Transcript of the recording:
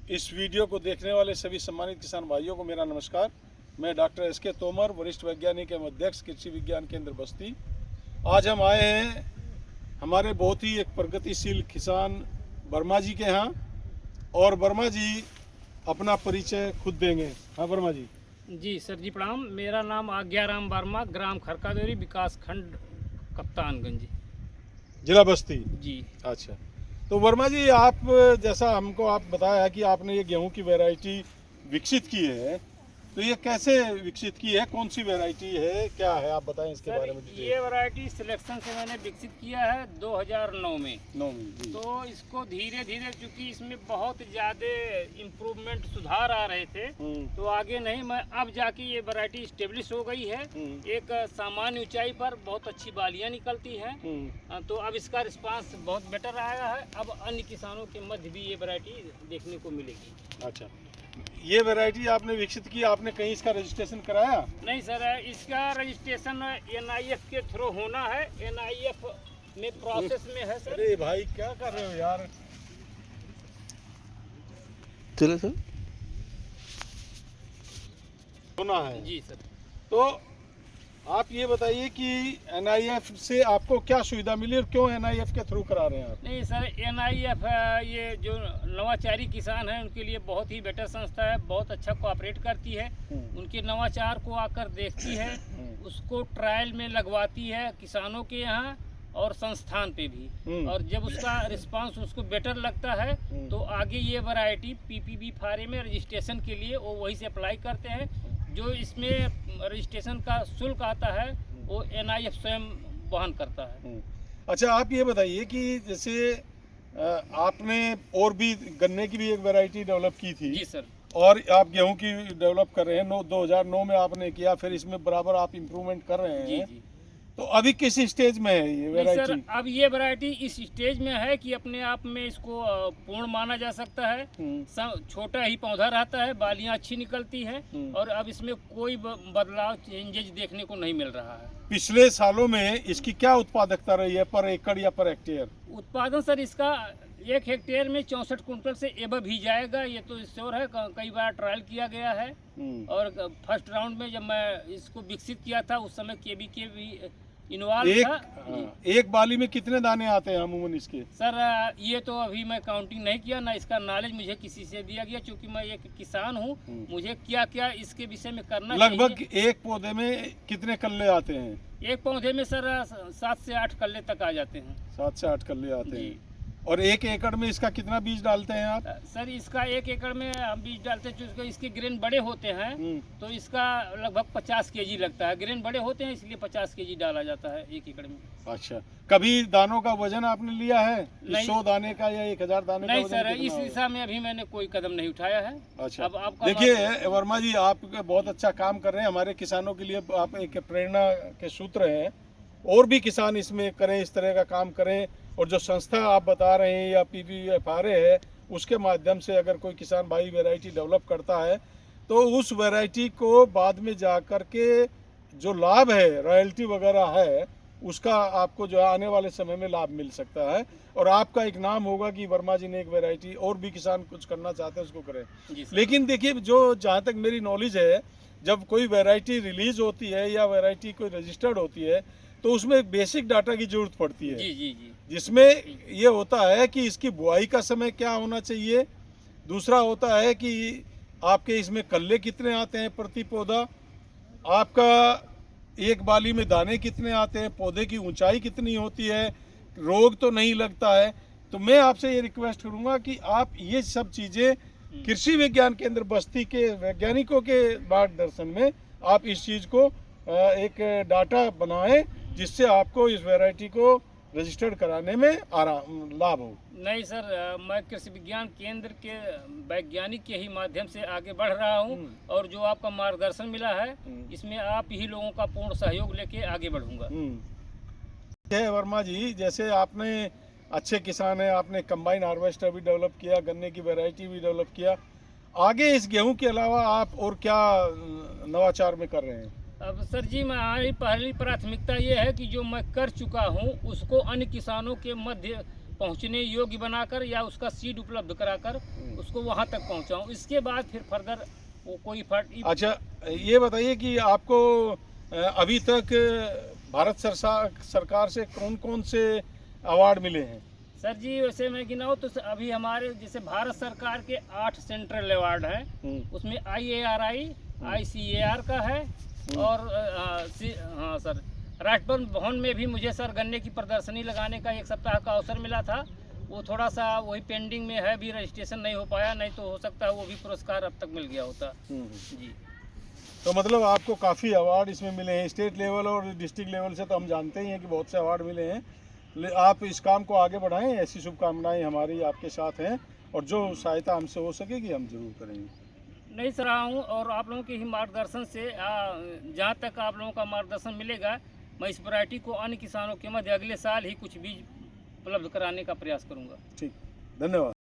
इस वीडियो को देखने वाले सभी सम्मानित किसान भाइयों को मेरा नमस्कार। मैं डॉक्टर एस.के. तोमर, वरिष्ठ वैज्ञानिक एवं अध्यक्ष कृषि विज्ञान केंद्र बस्ती। आज हम आए हैं हमारे बहुत ही एक प्रगतिशील किसान वर्मा जी के यहाँ, और वर्मा जी अपना परिचय खुद देंगे। हाँ वर्मा जी। जी सर जी प्रणाम। मेरा नाम आज्ञाराम वर्मा, ग्राम खरकादोरी, विकास खंड कप्तानगंज, जिला बस्ती। जी। अच्छा, तो वर्मा जी आप जैसा हमको आप बताया कि आपने ये गेहूं की वैरायटी विकसित की है, तो ये कैसे विकसित की है, कौन सी वैरायटी है, क्या है, आप बताएं इसके बारे में। ये वैरायटी सिलेक्शन से मैंने विकसित किया है 2009 में। जी। तो इसको धीरे धीरे, चूंकि इसमें बहुत ज़्यादा इम्प्रूवमेंट, सुधार आ रहे थे, तो आगे नहीं, मैं अब जाके ये वैरायटी स्टेब्लिश हो गई है। एक सामान्य ऊंचाई पर बहुत अच्छी बालियाँ निकलती हैं। तो अब इसका रिस्पांस बहुत बेटर आया है। अब अन्य किसानों के मध्य भी ये वैरायटी देखने को मिलेगी। अच्छा, ये वैरायटी आपने विकसित की, आपने कहीं इसका रजिस्ट्रेशन कराया? नहीं सर, इसका रजिस्ट्रेशन NIF के थ्रू होना है। NIF में प्रोसेस में है सर। अरे भाई क्या कर रहे हो यार। चलो सर। होना है जी सर। तो आप ये बताइए कि NIF से आपको क्या सुविधा मिली और क्यों NIF के थ्रू करा रहे हैं आप? नहीं सर, NIF ये जो नवाचारी किसान हैं उनके लिए बहुत ही बेटर संस्था है, बहुत अच्छा कोऑपरेट करती है। उनके नवाचार को आकर देखती है, उसको ट्रायल में लगवाती है किसानों के यहाँ और संस्थान पे भी, और जब उसका रिस्पांस उसको बेटर लगता है तो आगे ये वैरायटी PPB फारे में रजिस्ट्रेशन के लिए वो वहीं से अप्लाई करते हैं। जो इसमें रजिस्ट्रेशन का शुल्क आता है वो NIF स्वयं वहन करता है। अच्छा, आप ये बताइए कि जैसे आपने और भी गन्ने की भी एक वैरायटी डेवलप की थी। जी सर। और आप गेहूं की डेवलप कर रहे हैं, 2009 में आपने किया, फिर इसमें बराबर आप इम्प्रूवमेंट कर रहे हैं। जी। तो अभी किस स्टेज में है ये वैरायटी? सर, अब ये वैरायटी इस स्टेज में है कि अपने आप में इसको पूर्ण माना जा सकता है। छोटा ही पौधा रहता है, बालियां अच्छी निकलती हैं, और अब इसमें कोई बदलाव, चेंजेज देखने को नहीं मिल रहा है। पिछले सालों में इसकी क्या उत्पादकता रही है, पर एकड़ या पर हेक्टेयर? उत्पादन सर इसका 1 हेक्टेयर में 64 कुंटल से एबव ही जाएगा, ये तो श्योर है। कई बार ट्रायल किया गया है, और फर्स्ट राउंड में जब मैं इसको विकसित किया था उस समय KBK भी इन्वॉल्व था। एक बाली में कितने दाने आते हैं अमूमन इसके? सर ये तो अभी मैं काउंटिंग नहीं किया, ना इसका नॉलेज मुझे किसी से दिया गया, क्योंकि मैं एक किसान हूँ। मुझे क्या क्या इसके विषय में करना लगभग एक पौधे में कितने कल्ले आते हैं? एक पौधे में सर 7 से 8 कल्ले तक आ जाते हैं। 7 से 8 कल्ले आते हैं। और 1 एकड़ में इसका कितना बीज डालते हैं आप? सर इसका 1 एकड़ में हम बीज डालते हैं, क्योंकि इसके ग्रेन बड़े होते हैं, तो इसका लगभग 50 kg लगता है। ग्रेन बड़े होते हैं इसलिए 50 kg डाला जाता है 1 एकड़ में। अच्छा, कभी दानों का वजन आपने लिया है? 100 दाने का या 1000 दाने का? नहीं सर, इस दिशा में अभी मैंने कोई कदम नहीं उठाया है। अच्छा, अब आप देखिए वर्मा जी, आप बहुत अच्छा काम कर रहे हैं। हमारे किसानों के लिए आप एक प्रेरणा के सूत्र हैं। और भी किसान इसमें करें, इस तरह का काम करें। और जो संस्था आप बता रहे हैं या PPFRA है, उसके माध्यम से अगर कोई किसान भाई वैरायटी डेवलप करता है तो उस वैरायटी को बाद में जा कर के जो लाभ है, रॉयल्टी वगैरह है, उसका आपको जो आने वाले समय में लाभ मिल सकता है। और आपका एक नाम होगा कि वर्मा जी ने एक वैरायटी, और भी किसान कुछ करना चाहते हैं उसको करें। लेकिन देखिए, जो जहाँ तक मेरी नॉलेज है, जब कोई वैरायटी रिलीज होती है या वैरायटी कोई रजिस्टर्ड होती है तो उसमें एक बेसिक डाटा की जरूरत पड़ती है। जी। जिसमें ये होता है कि इसकी बुआई का समय क्या होना चाहिए, दूसरा होता है कि आपके इसमें कल्ले कितने आते हैं प्रति पौधा, आपका एक बाली में दाने कितने आते हैं, पौधे की ऊंचाई कितनी होती है, रोग तो नहीं लगता है। तो मैं आपसे ये रिक्वेस्ट करूंगा कि आप ये सब चीज़ें कृषि विज्ञान केंद्र बस्ती के वैज्ञानिकों के मार्गदर्शन में आप इस चीज़ को एक डाटा बनाएं, जिससे आपको इस वैरायटी को रजिस्टर्ड कराने में लाभ हो। नहीं सर, मैं कृषि विज्ञान केंद्र के वैज्ञानिक के ही माध्यम से आगे बढ़ रहा हूं, और जो आपका मार्गदर्शन मिला है इसमें आप ही लोगों का पूर्ण सहयोग लेके आगे बढ़ूंगा। वर्मा जी, जैसे आपने अच्छे किसान हैं, आपने कंबाइन हार्वेस्टर भी डेवलप किया, गन्ने की वैरायटी भी डेवलप किया, आगे इस गेहूं के अलावा आप और क्या नवाचार में कर रहे हैं? अब सर जी, हमारी पहली प्राथमिकता ये है कि जो मैं कर चुका हूँ उसको अन्य किसानों के मध्य पहुंचने योग्य बनाकर या उसका सीड उपलब्ध कराकर उसको वहां तक पहुंचाऊं। इसके बाद फिर फर्दर वो कोई अच्छा, ये बताइए कि आपको अभी तक भारत सरकार से कौन कौन से अवार्ड मिले हैं? सर जी वैसे मैं गिनाऊँ तो अभी हमारे जैसे भारत सरकार के 8 सेंट्रल अवार्ड हैं, उसमें IARI ICAR का है और हाँ सर, राष्ट्रपति भवन में भी मुझे सर गन्ने की प्रदर्शनी लगाने का 1 सप्ताह का अवसर मिला था। वो थोड़ा सा वही पेंडिंग में है, भी रजिस्ट्रेशन नहीं हो पाया, नहीं तो हो सकता है वो भी पुरस्कार अब तक मिल गया होता। जी, तो मतलब आपको काफ़ी अवार्ड इसमें मिले हैं, स्टेट लेवल और डिस्ट्रिक्ट लेवल से तो हम जानते ही हैं कि बहुत से अवार्ड मिले हैं। आप इस काम को आगे बढ़ाएं, ऐसी शुभकामनाएं हमारी आपके साथ हैं और जो सहायता हमसे हो सकेगी हम जरूर करेंगे। नहीं सर हूँ और आप लोगों के ही मार्गदर्शन से जहाँ तक आप लोगों का मार्गदर्शन मिलेगा, मैं इस वैरायटी को अन्य किसानों के मध्य अगले साल ही कुछ बीज उपलब्ध कराने का प्रयास करूँगा। ठीक, धन्यवाद।